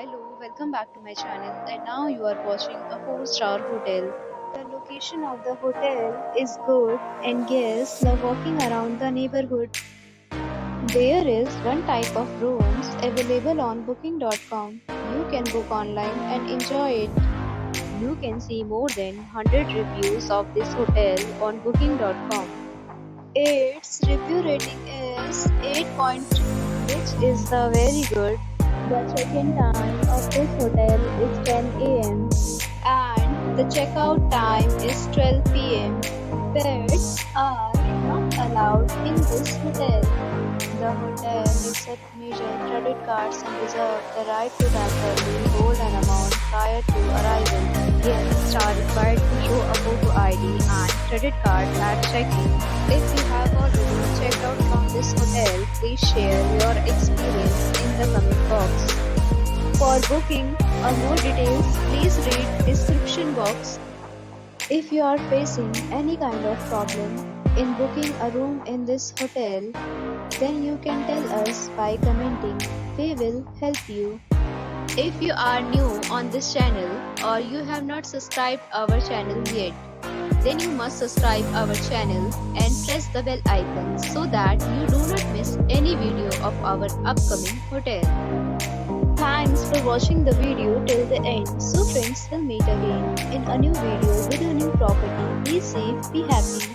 Hello, welcome back to my channel, and now you are watching a 4-star hotel. The location of the hotel is good and guests love walking around the neighborhood. There is one type of rooms available on booking.com. You can book online and enjoy it. You can see more than 100 reviews of this hotel on booking.com. Its review rating is 8.3, which is the very good. The check-in time of this hotel is 10 a.m. and the checkout time is 12 p.m. Pets are not allowed in this hotel. The hotel accepts major credit cards and reserves the right to temporarily hold an amount prior to arrival. Guests are required to show a photo ID and credit card at check-in. If you have already checked out from this hotel, please share your experience in the comment box. For booking or more details, please read description box. If you are facing any kind of problem in booking a room in this hotel, then you can tell us by commenting. We will help you. If you are new on this channel or you have not subscribed our channel yet, then you must subscribe our channel and press the bell icon so that you do not miss any video of our upcoming hotel. Thanks for watching the video till the end. So friends, we'll meet again in a new video with a new property. Be safe, be happy.